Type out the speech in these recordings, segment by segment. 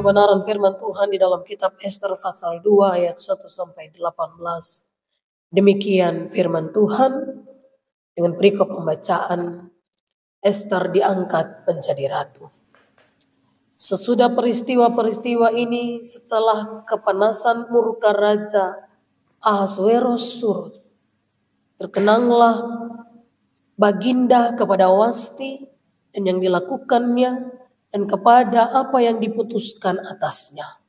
kebenaran firman Tuhan di dalam kitab Ester pasal 2 ayat 1 sampai 18. Demikian firman Tuhan dengan perikop pembacaan, Ester diangkat menjadi ratu. Sesudah peristiwa-peristiwa ini, setelah kepanasan murka Raja Ahasweros surut, terkenanglah Baginda kepada Wasti dan yang dilakukannya dan kepada apa yang diputuskan atasnya.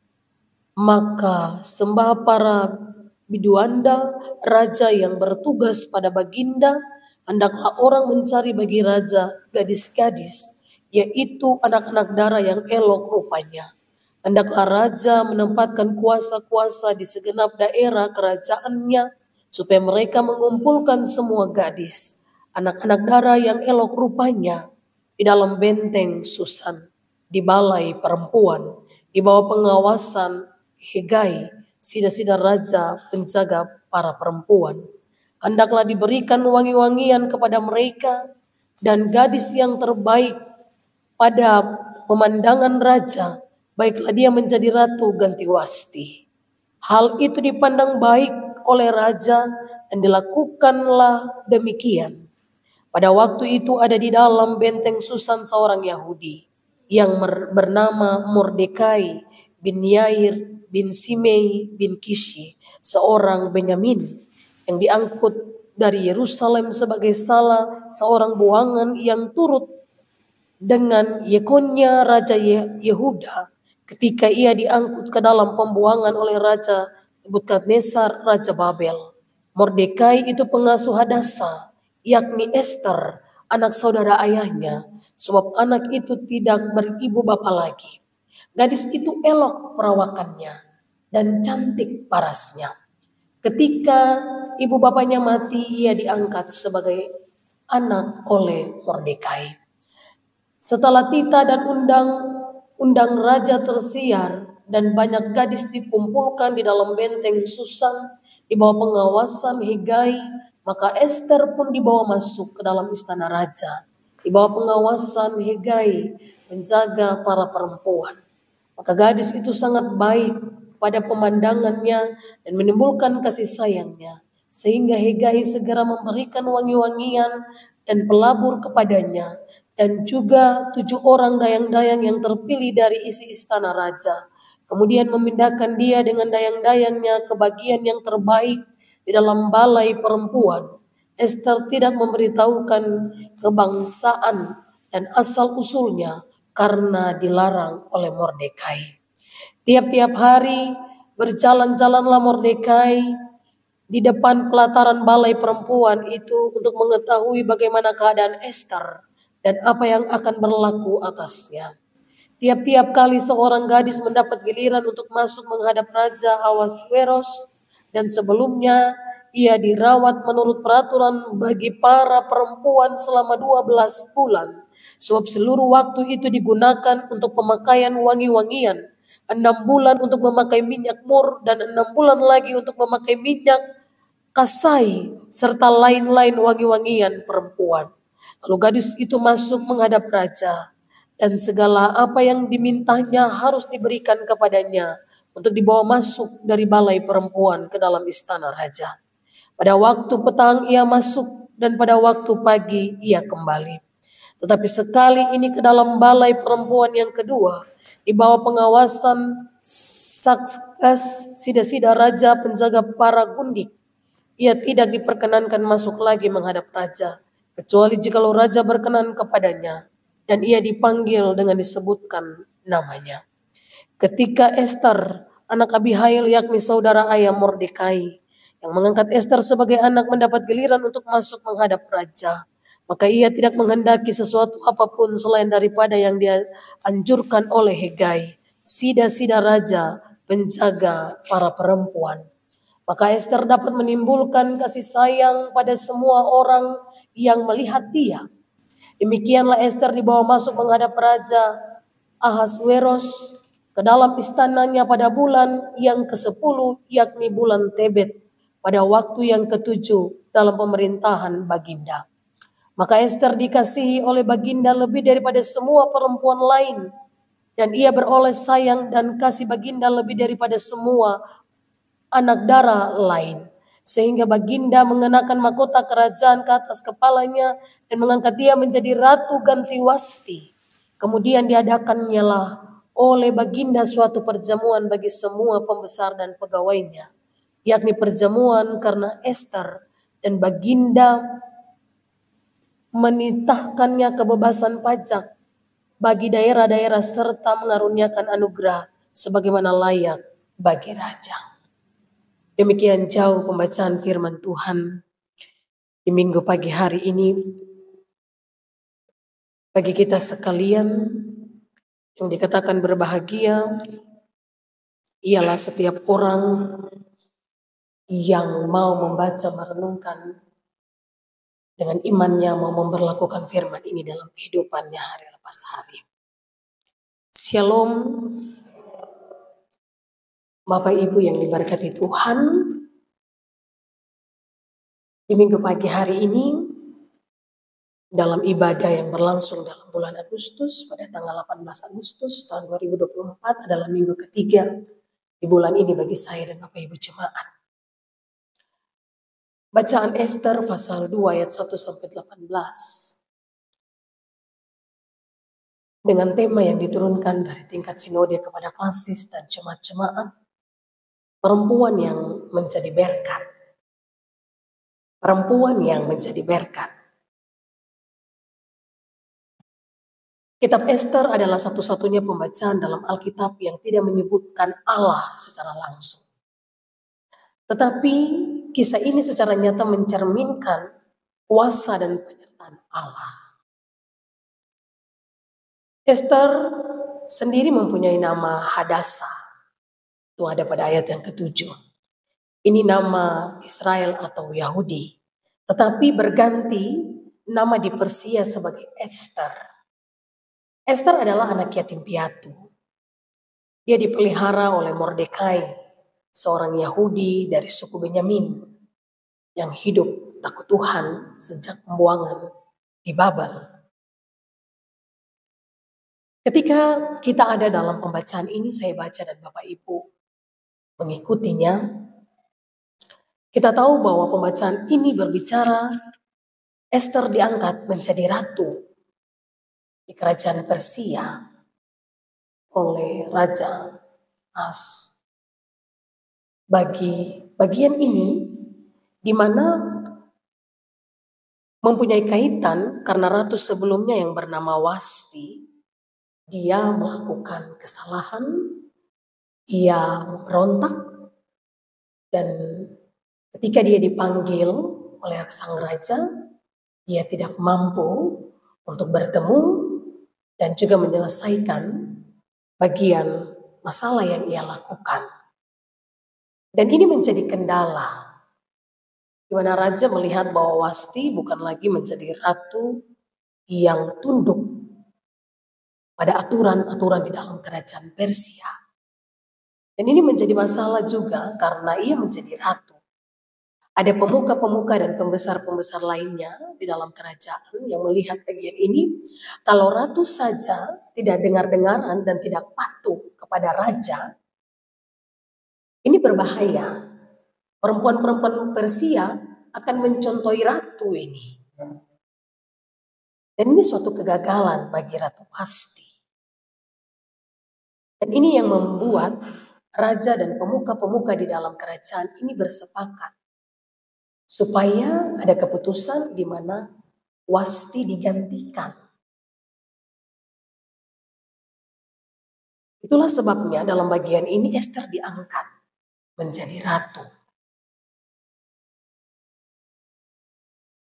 Maka sembah para biduanda raja yang bertugas pada Baginda, hendaklah orang mencari bagi raja gadis-gadis, yaitu anak-anak darah yang elok rupanya. Hendaklah raja menempatkan kuasa-kuasa di segenap daerah kerajaannya, supaya mereka mengumpulkan semua gadis, anak-anak darah yang elok rupanya, di dalam benteng Susan, di balai perempuan, di bawah pengawasan Hegai, sida-sida raja penjaga para perempuan. Hendaklah diberikan wangi-wangian kepada mereka, dan gadis yang terbaik pada pemandangan raja, baiklah dia menjadi ratu ganti Wasti. Hal itu dipandang baik oleh raja dan dilakukanlah demikian. Pada waktu itu ada di dalam benteng Susan seorang Yahudi yang bernama Mordekai bin Yair bin Simei bin Kishi, seorang Benyamin yang diangkut dari Yerusalem sebagai salah seorang buangan yang turut dengan Yekonya Raja Yehuda ketika ia diangkut ke dalam pembuangan oleh Raja Nebukadnezar Raja Babel. Mordekai itu pengasuh Hadasa, yakni Ester, anak saudara ayahnya, sebab anak itu tidak beribu bapa lagi. Gadis itu elok perawakannya dan cantik parasnya. Ketika ibu bapaknya mati, ia diangkat sebagai anak oleh Mordekai. Setelah titah dan undang raja tersiar dan banyak gadis dikumpulkan di dalam benteng Susan di bawah pengawasan Hegai, maka Ester pun dibawa masuk ke dalam istana raja di bawah pengawasan Hegai, menjaga para perempuan. Maka gadis itu sangat baik pada pemandangannya dan menimbulkan kasih sayangnya, sehingga Hegai segera memberikan wangi-wangian dan pelabur kepadanya, dan juga 7 orang dayang-dayang yang terpilih dari isi istana raja. Kemudian memindahkan dia dengan dayang-dayangnya ke bagian yang terbaik di dalam balai perempuan. Ester tidak memberitahukan kebangsaan dan asal-usulnya karena dilarang oleh Mordekai. Tiap-tiap hari berjalan-jalanlah Mordekai di depan pelataran balai perempuan itu untuk mengetahui bagaimana keadaan Ester dan apa yang akan berlaku atasnya. Tiap-tiap kali seorang gadis mendapat giliran untuk masuk menghadap Raja Ahasweros, dan sebelumnya ia dirawat menurut peraturan bagi para perempuan selama 12 bulan. Sebab seluruh waktu itu digunakan untuk pemakaian wangi-wangian. 6 bulan untuk memakai minyak mur dan 6 bulan lagi untuk memakai minyak kasai serta lain-lain wangi-wangian perempuan. Lalu gadis itu masuk menghadap raja, dan segala apa yang dimintanya harus diberikan kepadanya untuk dibawa masuk dari balai perempuan ke dalam istana raja. Pada waktu petang ia masuk dan pada waktu pagi ia kembali. Tetapi sekali ini ke dalam balai perempuan yang kedua, di bawah pengawasan Saksas, sida-sida raja penjaga para gundik, ia tidak diperkenankan masuk lagi menghadap raja, kecuali jikalau raja berkenan kepadanya, dan ia dipanggil dengan disebutkan namanya. Ketika Ester, anak Abihail yakni saudara ayah Mordekai, yang mengangkat Ester sebagai anak mendapat giliran untuk masuk menghadap raja, maka ia tidak menghendaki sesuatu apapun selain daripada yang dia anjurkan oleh Hegai, sida-sida raja penjaga para perempuan. Maka Ester dapat menimbulkan kasih sayang pada semua orang yang melihat dia. Demikianlah Ester dibawa masuk menghadap Raja Ahasweros ke dalam istananya pada bulan yang ke-10, yakni bulan Tebet, pada waktu yang ke-7 dalam pemerintahan Baginda. Maka Ester dikasihi oleh Baginda lebih daripada semua perempuan lain, Dan ia beroleh sayang dan kasih baginda lebih daripada semua anak darah lain. Sehingga baginda mengenakan mahkota kerajaan ke atas kepalanya dan mengangkat dia menjadi ratu ganti wasti. Kemudian diadakannya lah oleh baginda suatu perjamuan bagi semua pembesar dan pegawainya, yakni perjamuan karena Ester, dan baginda menitahkannya kebebasan pajak bagi daerah-daerah serta mengaruniakan anugerah sebagaimana layak bagi raja. Demikian jauh pembacaan firman Tuhan di minggu pagi hari ini. Bagi kita sekalian yang dikatakan berbahagia ialah setiap orang yang mau membaca, merenungkan dengan imannya, mau memperlakukan firman ini dalam kehidupannya hari lepas hari. Shalom, Bapak Ibu yang diberkati Tuhan. Di minggu pagi hari ini, dalam ibadah yang berlangsung dalam bulan Agustus, pada tanggal 18 Agustus tahun 2024 adalah minggu ketiga di bulan ini bagi saya dan Bapak Ibu jemaat. Bacaan Ester pasal 2 ayat 1 sampai 18. Dengan tema yang diturunkan dari tingkat sinode kepada klasis dan jemaat-jemaat, perempuan yang menjadi berkat. Perempuan yang menjadi berkat. Kitab Ester adalah satu-satunya pembacaan dalam Alkitab yang tidak menyebutkan Allah secara langsung. Tetapi kisah ini secara nyata mencerminkan kuasa dan penyertaan Allah. Ester sendiri mempunyai nama Hadasa. Itu ada pada ayat yang ke-7. Ini nama Israel atau Yahudi. Tetapi berganti nama di Persia sebagai Ester. Ester adalah anak yatim piatu. Dia dipelihara oleh Mordekai, seorang Yahudi dari suku Benyamin yang hidup takut Tuhan sejak pembuangan di Babel. Ketika kita ada dalam pembacaan ini, saya baca dan Bapak Ibu mengikutinya, kita tahu bahwa pembacaan ini berbicara Ester diangkat menjadi ratu di kerajaan Persia oleh Raja As. Bagi bagian ini di mana mempunyai kaitan karena ratu sebelumnya yang bernama Wasti, dia melakukan kesalahan, ia memberontak, dan ketika dia dipanggil oleh sang raja, ia tidak mampu untuk bertemu dan juga menyelesaikan bagian masalah yang ia lakukan. Dan ini menjadi kendala, di mana raja melihat bahwa Wasti bukan lagi menjadi ratu yang tunduk pada aturan-aturan di dalam kerajaan Persia. Dan ini menjadi masalah juga karena ia menjadi ratu. Ada pemuka-pemuka dan pembesar-pembesar lainnya di dalam kerajaan yang melihat bagian ini. Kalau ratu saja tidak dengar-dengaran dan tidak patuh kepada raja, ini berbahaya. Perempuan-perempuan Persia akan mencontohi ratu ini. Dan ini suatu kegagalan bagi Ratu Wasti. Dan ini yang membuat raja dan pemuka-pemuka di dalam kerajaan ini bersepakat supaya ada keputusan di mana Wasti digantikan. Itulah sebabnya dalam bagian ini Ester diangkat menjadi ratu.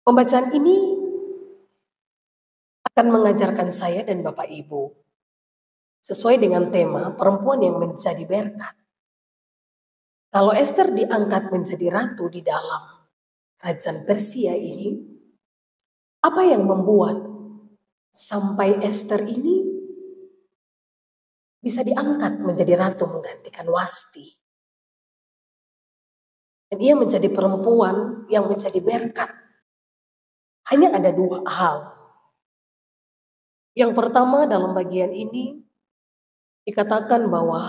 Pembacaan ini akan mengajarkan saya dan Bapak Ibu sesuai dengan tema perempuan yang menjadi berkat. Kalau Ester diangkat menjadi ratu di dalam kerajaan Persia ini, apa yang membuat sampai Ester ini bisa diangkat menjadi ratu menggantikan Wasti? Dan ia menjadi perempuan yang menjadi berkat. Hanya ada dua hal. Yang pertama dalam bagian ini, dikatakan bahwa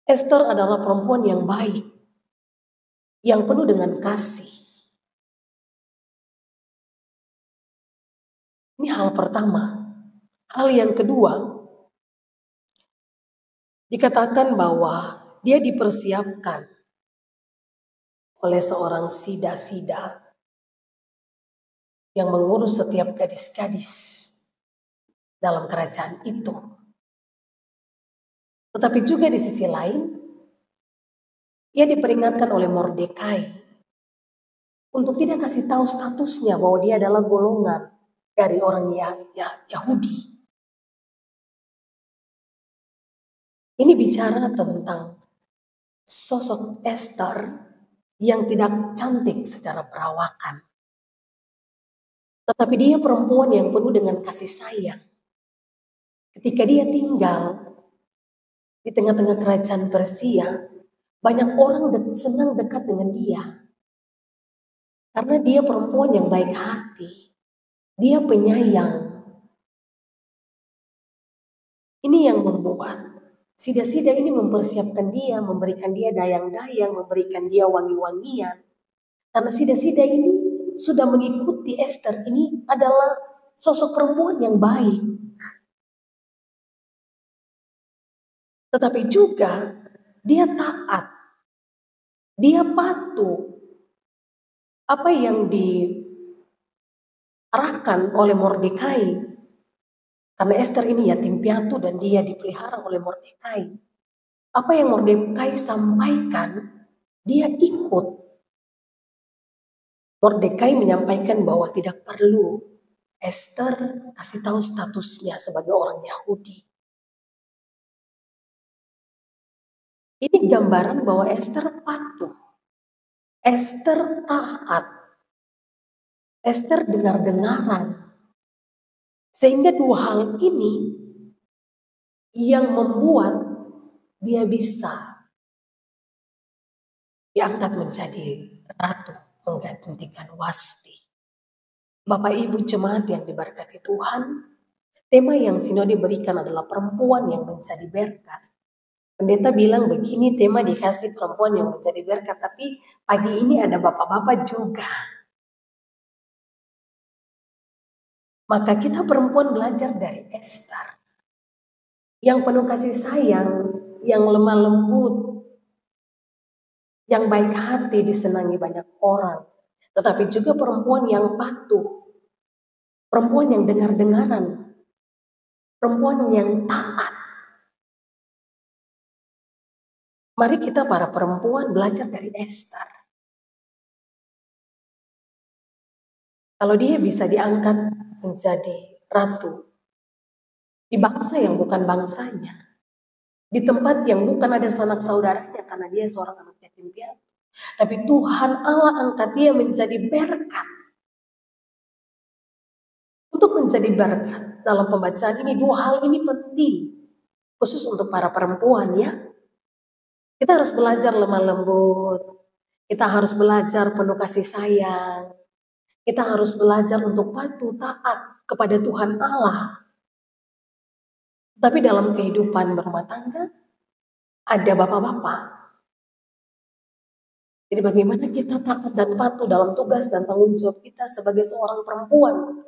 Esther adalah perempuan yang baik, yang penuh dengan kasih. Ini hal pertama. Hal yang kedua, dikatakan bahwa dia dipersiapkan oleh seorang sida-sida yang mengurus setiap gadis-gadis dalam kerajaan itu. Tetapi juga di sisi lain, ia diperingatkan oleh Mordekai untuk tidak kasih tahu statusnya bahwa dia adalah golongan dari orang Yahudi. Ini bicara tentang sosok Esther yang tidak cantik secara perawakan. Tetapi dia perempuan yang penuh dengan kasih sayang. Ketika dia tinggal di tengah-tengah kerajaan Persia, banyak orang senang dekat dengan dia. Karena dia perempuan yang baik hati. Dia penyayang. Ini yang membuat sida-sida ini mempersiapkan dia, memberikan dia dayang-dayang, memberikan dia wangi-wangian. Karena sida-sida ini sudah mengikuti Esther, ini adalah sosok perempuan yang baik. Tetapi juga dia taat, dia patuh. Apa yang diarahkan oleh Mordekai, karena Esther ini yatim piatu dan dia dipelihara oleh Mordekai. Apa yang Mordekai sampaikan, dia ikut. Mordekai menyampaikan bahwa tidak perlu Esther kasih tahu statusnya sebagai orang Yahudi. Ini gambaran bahwa Esther patuh, Esther taat, Esther dengar-dengaran. Sehingga dua hal ini yang membuat dia bisa diangkat menjadi ratu, menggantikan Wasti. Bapak Ibu jemaat yang diberkati Tuhan, tema yang sinode berikan adalah perempuan yang menjadi berkat. Pendeta bilang begini, tema dikasih perempuan yang menjadi berkat, tapi pagi ini ada bapak-bapak juga. Maka kita perempuan belajar dari Esther, yang penuh kasih sayang, yang lemah lembut, yang baik hati, disenangi banyak orang. Tetapi juga perempuan yang patuh, perempuan yang dengar-dengaran, perempuan yang taat. Mari kita para perempuan belajar dari Esther. Kalau dia bisa diangkat menjadi ratu di bangsa yang bukan bangsanya, di tempat yang bukan ada sanak saudaranya karena dia seorang anak yatim piatu, tapi Tuhan Allah angkat dia menjadi berkat. Untuk menjadi berkat dalam pembacaan ini, dua hal ini penting, khusus untuk para perempuan ya. Kita harus belajar lemah lembut, kita harus belajar penuh kasih sayang, kita harus belajar untuk patuh taat kepada Tuhan Allah. Tapi dalam kehidupan berumah tangga, ada bapak-bapak. Jadi bagaimana kita taat dan patuh dalam tugas dan tanggung jawab kita sebagai seorang perempuan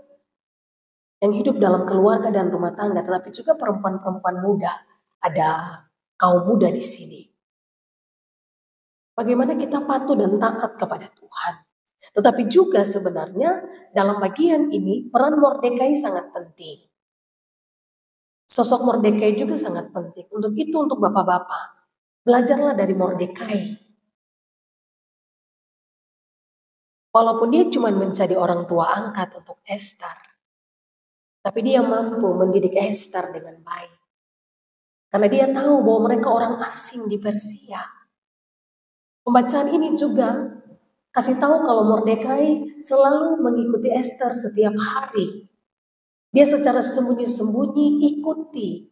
yang hidup dalam keluarga dan rumah tangga, tetapi juga perempuan-perempuan muda. Ada kaum muda di sini. Bagaimana kita patuh dan taat kepada Tuhan. Tetapi juga sebenarnya dalam bagian ini peran Mordekai sangat penting. Sosok Mordekai juga sangat penting. Untuk itu untuk bapak-bapak, belajarlah dari Mordekai. Walaupun dia cuma menjadi orang tua angkat untuk Esther, tapi dia mampu mendidik Esther dengan baik. Karena dia tahu bahwa mereka orang asing di Persia. Pembacaan ini juga kasih tahu kalau Mordekai selalu mengikuti Esther setiap hari. Dia secara sembunyi-sembunyi ikuti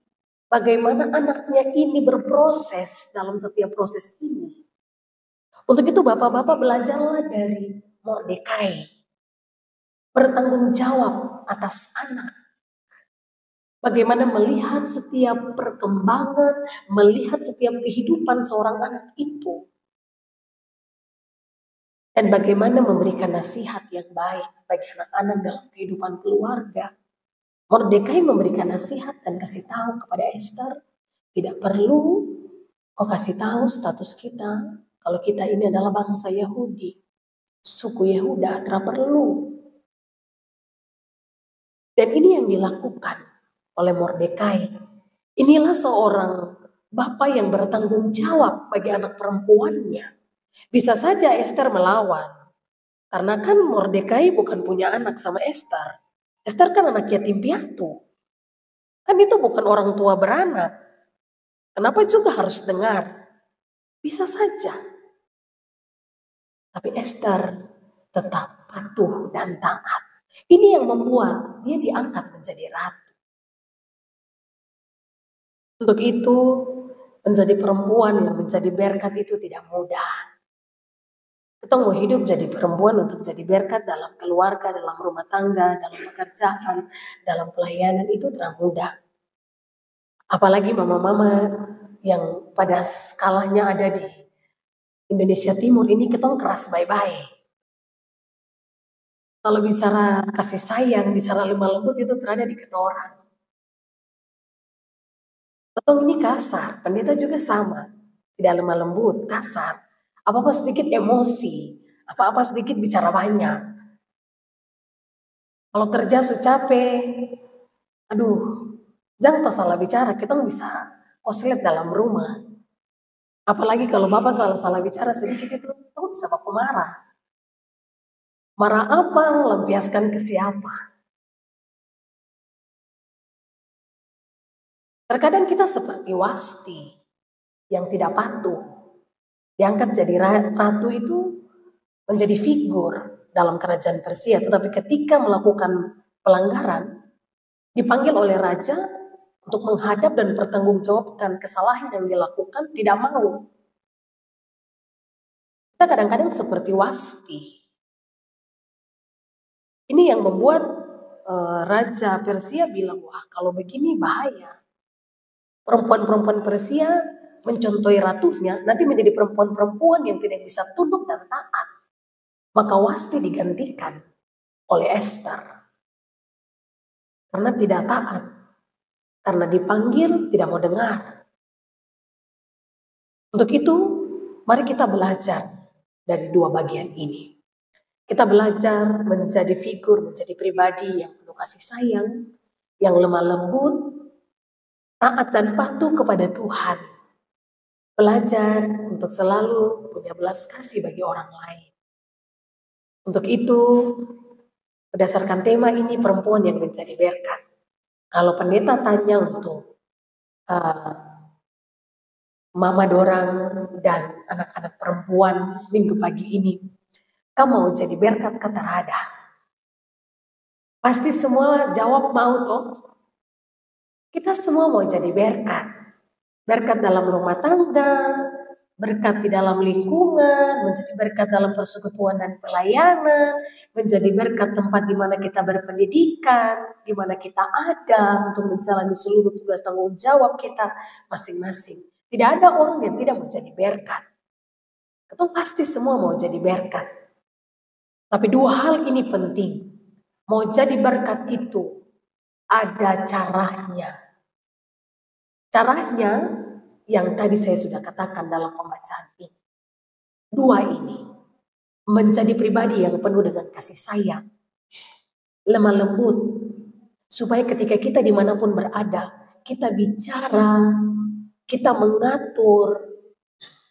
bagaimana anaknya ini berproses dalam setiap proses ini. Untuk itu bapak-bapak belajarlah dari Mordekai. Bertanggung jawab atas anak. Bagaimana melihat setiap perkembangan, melihat setiap kehidupan seorang anak itu. Dan bagaimana memberikan nasihat yang baik bagi anak-anak dalam kehidupan keluarga. Mordekai memberikan nasihat dan kasih tahu kepada Esther, tidak perlu kau kasih tahu status kita kalau kita ini adalah bangsa Yahudi, suku Yehuda, tidak perlu. Dan ini yang dilakukan oleh Mordekai. Inilah seorang bapak yang bertanggung jawab bagi anak perempuannya. Bisa saja Esther melawan, karena kan Mordekai bukan punya anak sama Esther. Esther kan anak yatim piatu. Kan itu bukan orang tua beranak. Kenapa juga harus dengar? Bisa saja. Tapi Esther tetap patuh dan taat. Ini yang membuat dia diangkat menjadi ratu. Untuk itu, menjadi perempuan yang menjadi berkat itu tidak mudah. Kita mau hidup jadi perempuan untuk jadi berkat dalam keluarga, dalam rumah tangga, dalam pekerjaan, dalam pelayanan itu tidak mudah. Apalagi mama-mama yang pada skalanya ada di Indonesia Timur ini ketong keras bye-bye. Kalau bicara kasih sayang, bicara lemah lembut itu terada di ketorang. Ketong ini kasar, pendeta juga sama. Tidak lemah lembut, kasar. Apa-apa sedikit emosi, apa-apa sedikit bicara banyak. Kalau kerja capek, aduh, jangan salah bicara, kita bisa koslet dalam rumah. Apalagi kalau bapak salah-salah bicara sedikit itu, kita bisa baku marah. Marah apa, lampiaskan ke siapa. Terkadang kita seperti Wasti yang tidak patuh. Diangkat jadi ratu itu menjadi figur dalam kerajaan Persia. Tetapi ketika melakukan pelanggaran, dipanggil oleh raja untuk menghadap dan bertanggungjawabkan kesalahan yang dilakukan, tidak mau. Kita kadang-kadang seperti Wasti. Ini yang membuat Raja Persia bilang, wah kalau begini bahaya. Perempuan-perempuan Persia mencontohi ratunya, nanti menjadi perempuan-perempuan yang tidak bisa tunduk dan taat. Maka Wasti digantikan oleh Esther. Karena tidak taat. Karena dipanggil tidak mau dengar. Untuk itu, mari kita belajar dari dua bagian ini. Kita belajar menjadi figur, menjadi pribadi yang penuh kasih sayang, yang lemah lembut, taat dan patuh kepada Tuhan. Belajar untuk selalu punya belas kasih bagi orang lain. Untuk itu, berdasarkan tema ini perempuan yang menjadi berkat. Kalau pendeta tanya untuk mama dorang dan anak-anak perempuan minggu pagi ini, kamu mau jadi berkat kata ada? Pasti semua jawab mau toh. Kita semua mau jadi berkat. Berkat dalam rumah tangga, berkat di dalam lingkungan, menjadi berkat dalam persekutuan dan pelayanan, menjadi berkat tempat di mana kita berpendidikan, di mana kita ada untuk menjalani seluruh tugas tanggung jawab kita masing-masing. Tidak ada orang yang tidak mau jadi berkat. Kita pasti semua mau jadi berkat. Tapi dua hal ini penting. Mau jadi berkat itu ada caranya. Caranya yang tadi saya sudah katakan dalam pembacaan ini. Dua ini. Menjadi pribadi yang penuh dengan kasih sayang. Lemah lembut. Supaya ketika kita dimanapun berada, kita bicara, kita mengatur,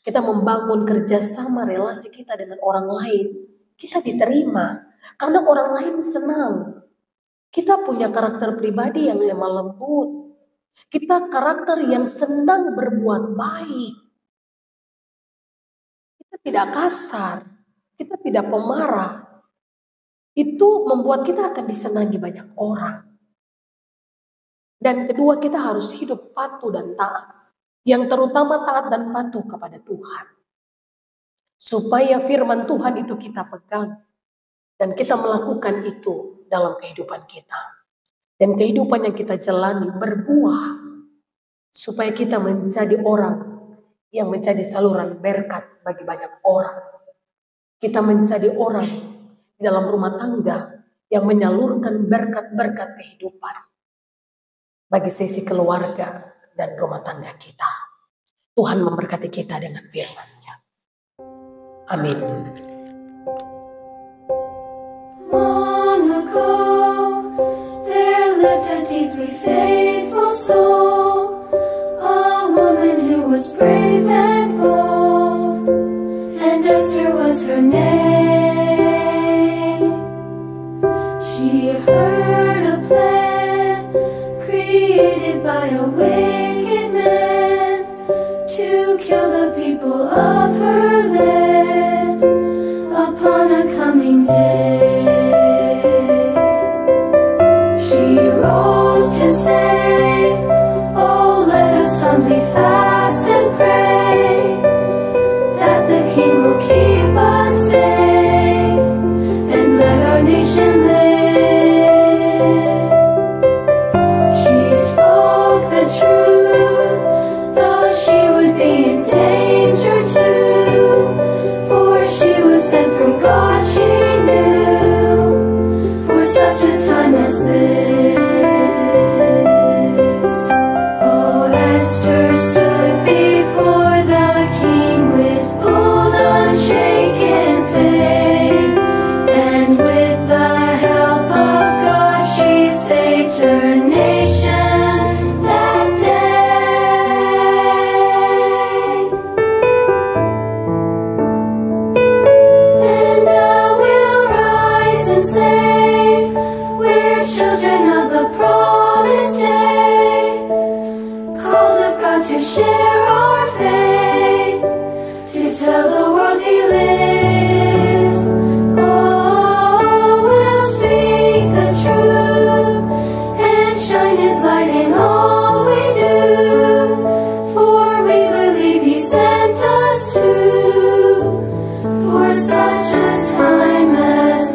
kita membangun kerjasama relasi kita dengan orang lain. Kita diterima. Karena orang lain senang. Kita punya karakter pribadi yang lemah lembut. Kita karakter yang senang berbuat baik. Kita tidak kasar. Kita tidak pemarah. Itu membuat kita akan disenangi banyak orang. Dan kedua, kita harus hidup patuh dan taat. Yang terutama taat dan patuh kepada Tuhan. Supaya firman Tuhan itu kita pegang. Dan kita melakukan itu dalam kehidupan kita. dan kehidupan yang kita jalani berbuah, supaya kita menjadi orang yang menjadi saluran berkat bagi banyak orang. Kita menjadi orang di dalam rumah tangga yang menyalurkan berkat-berkat kehidupan bagi sisi keluarga dan rumah tangga kita. Tuhan memberkati kita dengan firman-Nya. Amin. Long ago, there lived a deeply faithful soul, a woman who was brave and bold, and Esther was her name. She heard a plan created by a wicked man to kill the people of her land upon a coming day. She rose to say, "Oh, let us humbly fast and pray that the King will keep us safe and let our nation live." She spoke the truth, though she would be in danger too, for she was sent from God, she knew, for such a time as this. Oh, Esther stood before the king with bold, unshaken faith, and with the help of God she saved her nation that day. And now we'll rise and say, we're children of the promised day, called of God to share our faith, to tell the world He lives. Oh, we'll speak the truth and shine His light in all we do, for we believe He sent us to, for such a time as